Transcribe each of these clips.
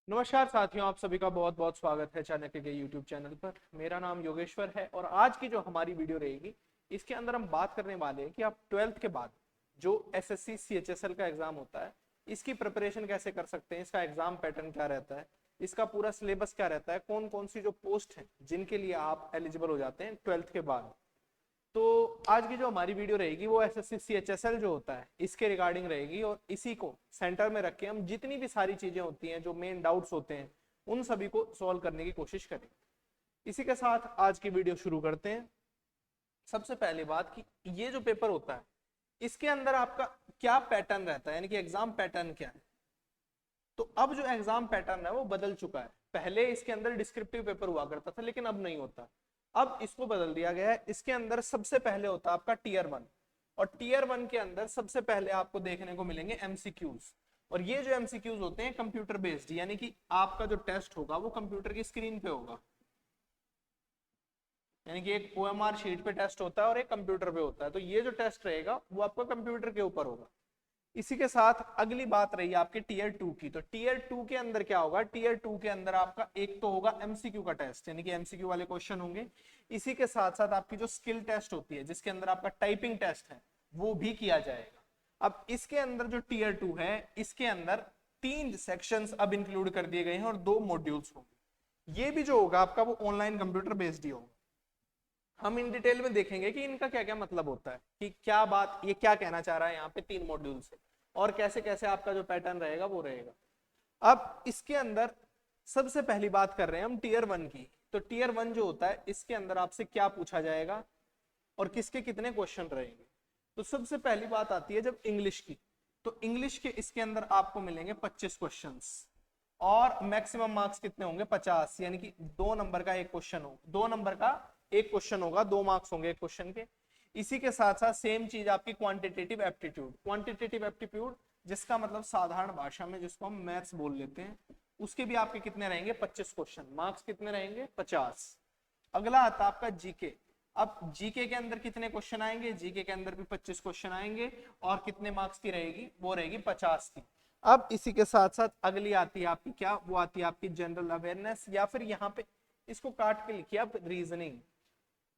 नमस्कार साथियों, आप सभी का बहुत बहुत स्वागत है चाणक्य के YouTube चैनल पर। मेरा नाम योगेश्वर है और आज की जो हमारी वीडियो रहेगी इसके अंदर हम बात करने वाले हैं कि आप 12th के बाद जो एसएससी सीएचएसएल का एग्जाम होता है इसकी प्रिपरेशन कैसे कर सकते हैं, इसका एग्जाम पैटर्न क्या रहता है, इसका पूरा सिलेबस क्या रहता है, कौन कौन सी जो पोस्ट है जिनके लिए आप एलिजिबल हो जाते हैं 12th के बाद। तो आज की जो हमारी वीडियो रहेगी वो एसएससी सीएचएसएल जो होता है इसके रिगार्डिंग रहेगी और इसी को सेंटर में रख के हम जितनी भी सारी चीजें होती हैं जो मेन डाउट्स होते हैं उन सभी को सॉल्व करने की कोशिश करेंगे। इसी के साथ आज की वीडियो शुरू करते हैं। सबसे पहली बात कि ये जो पेपर होता है इसके अंदर आपका क्या पैटर्न रहता है, यानी कि एग्जाम पैटर्न क्या है। तो अब जो एग्जाम पैटर्न है वो बदल चुका है। पहले इसके अंदर डिस्क्रिप्टिव पेपर हुआ करता था लेकिन अब नहीं होता। अब इसको बदल दिया गया है। इसके अंदर सबसे पहले होता है आपका टीयर 1 और टीयर 1 के अंदर सबसे पहले आपको देखने को मिलेंगे एमसीक्यूज। और ये जो एमसीक्यूज होते हैं कंप्यूटर बेस्ड, यानी कि आपका जो टेस्ट होगा वो कंप्यूटर की स्क्रीन पे होगा। यानी कि एक ओएमआर शीट पे टेस्ट होता है और एक कंप्यूटर पे होता है। तो ये जो टेस्ट रहेगा वो आपका कंप्यूटर के ऊपर होगा। इसी के साथ अगली बात रही आपके टीयर 2 की। तो टीयर 2 के अंदर क्या होगा, टीयर 2 के अंदर आपका एक तो होगा एमसीक्यू का टेस्ट, यानी कि एमसीक्यू वाले क्वेश्चन होंगे। इसी के साथ साथ आपकी जो स्किल टेस्ट होती है जिसके अंदर आपका टाइपिंग टेस्ट है वो भी किया जाएगा। अब इसके अंदर जो टीयर 2 है इसके अंदर 3 सेक्शंस अब इंक्लूड कर दिए गए हैं और 2 मॉड्यूल्स होंगे। ये भी जो होगा आपका वो ऑनलाइन कंप्यूटर बेस्ड ही होगा। हम इन डिटेल में देखेंगे कि इनका क्या क्या मतलब होता है, कि क्या बात ये क्या कहना चाह रहा है यहाँ पे 3 मॉड्यूल से, और कैसे कैसे आपका जो पैटर्न रहेगा वो रहेगा। अब इसके अंदर सबसे पहली बात कर रहे हैं हम टीयर 1 की। तो टीयर 1 जो होता है इसके अंदर आपसे क्या पूछा जाएगा और किसके कितने क्वेश्चन रहेंगे। तो सबसे पहली बात आती है जब इंग्लिश की। तो इंग्लिश के इसके अंदर आपको मिलेंगे 25 क्वेश्चंस और मैक्सिमम मार्क्स कितने होंगे 50, यानी कि 2 नंबर का एक क्वेश्चन हो, 2 नंबर का एक क्वेश्चन होगा, 2 मार्क्स होंगे एक क्वेश्चन के। इसी के साथ साथ सेम चीज आपकी क्वांटिटेटिव एप्टीट्यूड। क्वांटिटेटिव एप्टीट्यूड जिसका मतलब साधारण भाषा में जिसको हम मैथ्स बोल लेते हैं, उसके भी आपके कितने रहेंगे 25 क्वेश्चन, मार्क्स कितने रहेंगे 50। अगला आता आपका जीके। अब जीके के अंदर कितने क्वेश्चन आएंगे, जीके के अंदर भी 25 क्वेश्चन आएंगे और कितने मार्क्स की रहेगी, वो रहेगी 50 की। अब इसी के साथ साथ अगली आती है आपकी क्या, वो आती है आपकी जनरल अवेयरनेस, या फिर यहाँ पे इसको काट के लिखिए आप रीजनिंग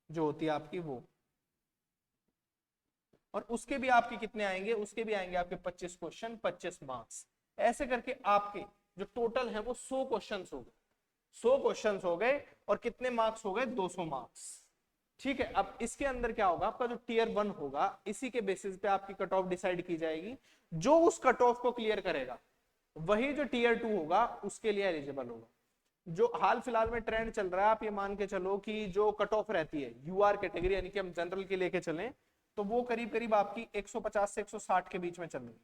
जो होती है आपकी वो। और उसके भी आपके कितने आएंगे, उसके भी आएंगे आपके 25 क्वेश्चन 25 मार्क्स। ऐसे करके आपके जो टोटल है वो 100 क्वेश्चन हो गए, 100 क्वेश्चन हो गए और कितने मार्क्स हो गए 200 मार्क्स। ठीक है। अब इसके अंदर क्या होगा, आपका जो टीयर 1 होगा इसी के बेसिस पे आपकी कट ऑफ डिसाइड की जाएगी। जो उस कट ऑफ को क्लियर करेगा वही जो टीयर 2 होगा उसके लिए एलिजिबल होगा। जो हाल फिलहाल में ट्रेंड चल रहा है, आप ये मान के चलो कि जो कट ऑफ रहती है यूआर कैटेगरी, यानी कि हम जनरल के लेके चलें तो वो करीब करीब आपकी 150 से 160 के बीच में चल रही है।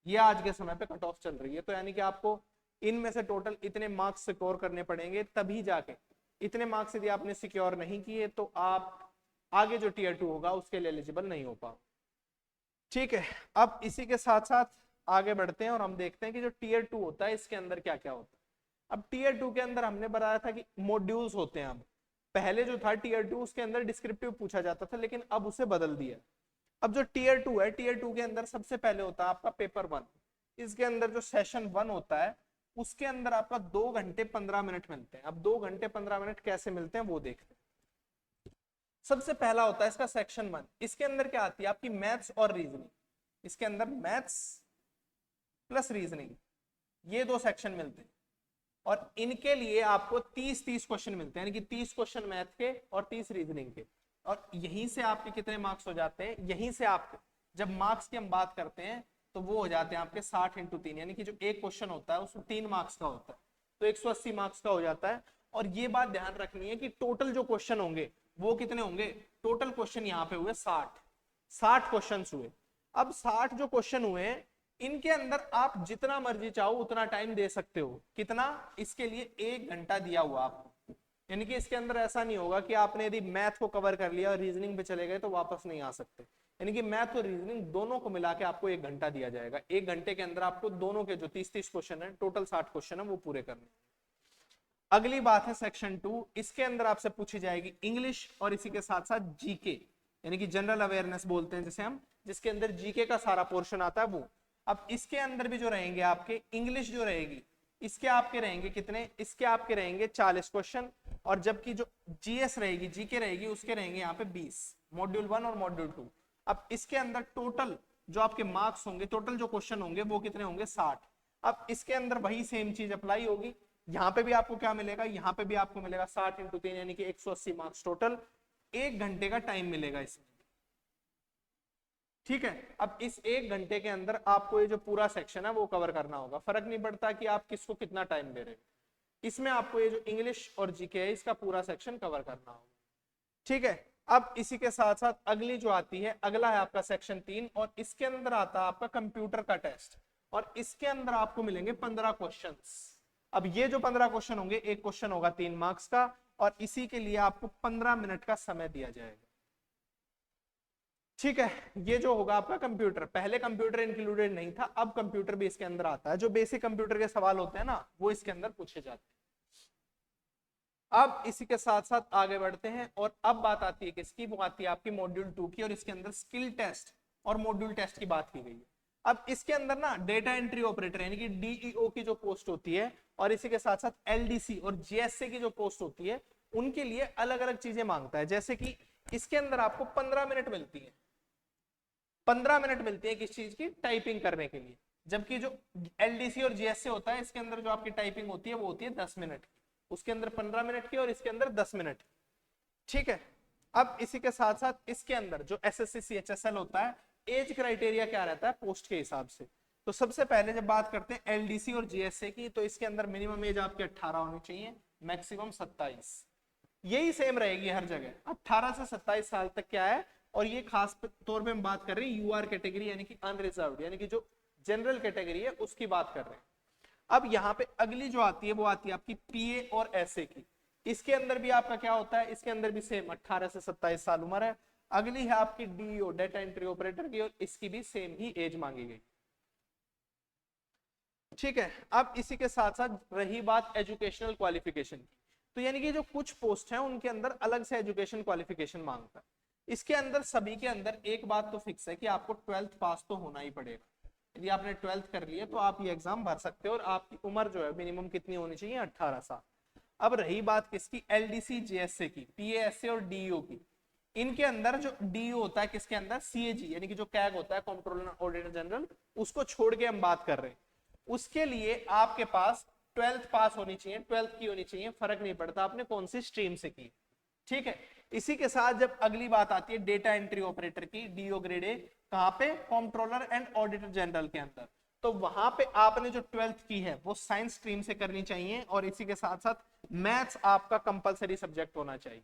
ये आज के समय पे कट ऑफ चल रही है। तो यानी कि आपको इनमें से टोटल इतने मार्क्स सिक्योर करने पड़ेंगे, तभी जाके इतने मार्क्स यदि आपने सिक्योर नहीं किए तो आप आगे जो टीयर 2 होगा उसके लिए एलिजिबल नहीं हो पाओ। ठीक है। अब इसी के साथ साथ आगे बढ़ते हैं और हम देखते हैं कि जो टीयर 2 होता है इसके अंदर क्या क्या होता है। अब टीयर 2 के अंदर हमने बताया था कि मॉड्यूल्स होते हैं। अब पहले जो था टीयर 2 उसके अंदर डिस्क्रिप्टिव पूछा जाता था लेकिन अब उसे बदल दिया। अब जो टीयर 2 है, टीयर 2 के अंदर सबसे पहले होता है आपका पेपर 1। इसके अंदर जो सेशन 1 होता है उसके अंदर आपका 2 घंटे 15 मिनट मिलते हैं। अब 2 घंटे 15 मिनट कैसे मिलते हैं वो देखते हैं। सबसे पहला होता है इसका सेक्शन 1। इसके अंदर क्या आती है आपकी मैथ्स और रीजनिंग। इसके अंदर मैथ्स प्लस रीजनिंग ये 2 सेक्शन मिलते हैं और इनके लिए आपको 30-30 क्वेश्चन मिलते हैं, यानी कि 30 क्वेश्चन मैथ के और 30 रीजनिंग के। और यहीं से आपके कितने मार्क्स हो जाते हैं, यहीं से आप जब मार्क्स की हम बात करते हैं तो वो हो जाते हैं आपके 60 इंटू 3, यानी कि जो एक क्वेश्चन होता है उसमें 3 मार्क्स का होता है तो 180 मार्क्स का हो जाता है। और ये बात ध्यान रखनी है कि टोटल जो क्वेश्चन होंगे वो कितने होंगे, टोटल क्वेश्चन यहाँ पे हुए 60 क्वेश्चन हुए। अब 60 जो क्वेश्चन हुए इनके अंदर आप जितना मर्जी चाहो उतना टाइम दे सकते हो। कितना, इसके लिए 1 घंटा दिया हुआ आपको। यानी कि इसके अंदर ऐसा नहीं होगा कि आपने यदि मैथ को कवर कर लिया और रीजनिंग पे चले गए तो वापस नहीं आ सकते। यानी कि मैथ और रीजनिंग दोनों को मिला के आपको 1 घंटा दिया जाएगा। 1 घंटे के अंदर आपको दोनों के जो 30-30 क्वेश्चन है, टोटल 60 क्वेश्चन है, वो पूरे करने। अगली बात है सेक्शन 2। इसके अंदर आपसे पूछी जाएगी इंग्लिश और इसी के साथ साथ जीके, यानी कि जनरल अवेयरनेस बोलते हैं जिसे हम, जिसके अंदर जीके का सारा पोर्शन आता है वो। अब इसके अंदर भी जो रहेंगे आपके इंग्लिश जो रहेगी इसके आपके रहेंगे कितने, इसके आपके रहेंगे 40 क्वेश्चन, और जबकि जो जीएस रहेगी, जीके रहेगी, उसके रहेंगे यहाँ पे 20, मॉड्यूल 1 और मॉड्यूल 2। अब इसके अंदर टोटल जो आपके मार्क्स होंगे, टोटल जो क्वेश्चन होंगे वो कितने होंगे, 60। अब इसके अंदर वही सेम चीज अप्लाई होगी, यहाँ पे भी आपको क्या मिलेगा, यहाँ पे भी आपको मिलेगा 60 × 3 यानी कि 180 मार्क्स टोटल, 1 घंटे का टाइम मिलेगा इसमें। ठीक है, अब इस 1 घंटे के अंदर आपको ये जो पूरा सेक्शन है वो कवर करना होगा, फर्क नहीं पड़ता कि आप किसको कितना टाइम दे रहे हो, इसमें आपको ये जो इंग्लिश और जीके है इसका पूरा सेक्शन कवर करना होगा। ठीक है, अब इसी के साथ साथ अगली जो आती है, अगला है आपका सेक्शन 3, और इसके अंदर आता है आपका कंप्यूटर का टेस्ट, और इसके अंदर आपको मिलेंगे 15 क्वेश्चंस। अब ये जो 15 क्वेश्चन होंगे, एक क्वेश्चन होगा 3 मार्क्स का, और इसी के लिए आपको 15 मिनट का समय दिया जाएगा। ठीक है, ये जो होगा आपका कंप्यूटर, पहले कंप्यूटर इंक्लूडेड नहीं था, अब कंप्यूटर भी इसके अंदर आता है। जो बेसिक कंप्यूटर के सवाल होते हैं ना, वो इसके अंदर पूछे जाते हैं। अब इसी के साथ साथ आगे बढ़ते हैं, और अब बात आती है किसकी, वो आती है आपकी मॉड्यूल 2 की, और इसके अंदर स्किल टेस्ट और मॉड्यूल टेस्ट की बात की गई है। अब इसके अंदर ना डेटा एंट्री ऑपरेटर यानी कि डीईओ की जो पोस्ट होती है, और इसी के साथ साथ एलडीसी और जीएसए की जो पोस्ट होती है, उनके लिए अलग अलग चीजें मांगता है। जैसे कि इसके अंदर आपको 15 मिनट मिलती है, 15 मिनट मिलती है किस चीज की, टाइपिंग करने के लिए, जबकि जो एलडीसी और जीएसए होता है इसके अंदर जो आपकी टाइपिंग होती है वो होती है 10 मिनट की, उसके अंदर 15 मिनट की और इसके अंदर 10 मिनट। ठीक है, अब इसी के साथ साथ इसके अंदर जो एसएससी सीएचएसएल होता है, एज क्राइटेरिया क्या रहता है पोस्ट के हिसाब से। तो सबसे पहले जब बात करते हैं एलडीसी और जीएसए की, तो इसके अंदर मिनिमम एज आपके 18 होनी चाहिए, मैक्सिमम 27, यही सेम रहेगी हर जगह, 18 से 27 साल तक क्या है। और ये खास तौर पे हम बात कर रहे हैं यूआर कैटेगरी यानी कि अनरिजर्व्ड, यानी कि जो जनरल कैटेगरी है उसकी बात कर रहे हैं। अब यहाँ पे अगली जो आती है वो आती है आपकी पीए और एसए की, इसके अंदर भी आपका क्या होता है, इसके अंदर भी सेम 18 से 27 साल उम्र है। अगली है आपकी डीओ डेटा एंट्री ऑपरेटर की, और इसकी भी सेम ही एज मांगी गई। ठीक है, अब इसी के साथ साथ रही बात एजुकेशनल क्वालिफिकेशन की, तो यानी कि जो कुछ पोस्ट है उनके अंदर अलग से एजुकेशन क्वालिफिकेशन मांगता है। इसके अंदर सभी के अंदर एक बात तो फिक्स है कि आपको 12th पास तो होना ही पड़ेगा। यदि आपने 12th कर लिया तो आप ये एग्जाम भर सकते हो, और आपकी उम्र जो है मिनिमम कितनी होनी चाहिए, 18 साल। अब रही बात किसकी, एलडीसी जीएसए की, पीएएसए और डीईओ की। इनके अंदर जो डीईओ होता है किसके अंदर, सीएजी यानी कि जो कैग होता है कंट्रोलर ऑडिटर जनरल, उसको छोड़ के हम बात कर रहे हैं। उसके लिए आपके पास 12th पास होनी चाहिए, 12th की होनी चाहिए, फर्क नहीं पड़ता आपने कौन सी स्ट्रीम से की। ठीक है, इसी के साथ जब अगली बात आती है डेटा एंट्री ऑपरेटर की, डीओ ग्रेड ए, कहां पे, कंट्रोलर एंड ऑडिटर जनरल के अंदर, तो वहां पे आपने जो 12th की है वो साइंस स्ट्रीम से करनी चाहिए, और इसी के साथ साथ मैथ्स आपका कंपलसरी सब्जेक्ट होना चाहिए।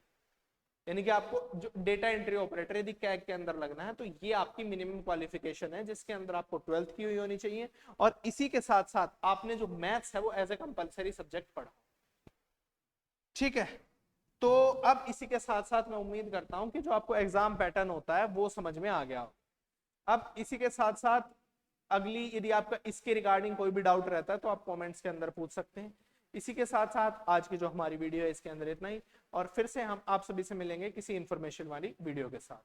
यानी कि आपको जो डेटा एंट्री ऑपरेटर यदि कैग के अंदर लगना है तो ये आपकी मिनिमम क्वालिफिकेशन है, जिसके अंदर आपको 12th की हुई होनी चाहिए, और इसी के साथ साथ आपने जो मैथ्स है वो एज ए कंपलसरी सब्जेक्ट पढ़ा। ठीक है, तो अब इसी के साथ साथ मैं उम्मीद करता हूं कि जो आपको एग्जाम पैटर्न होता है वो समझ में आ गया हो। अब इसी के साथ साथ अगली, यदि आपका इसके रिगार्डिंग कोई भी डाउट रहता है तो आप कमेंट्स के अंदर पूछ सकते हैं। इसी के साथ साथ आज की जो हमारी वीडियो है इसके अंदर इतना ही, और फिर से हम आप सभी से मिलेंगे किसी इंफॉर्मेशन वाली वीडियो के साथ।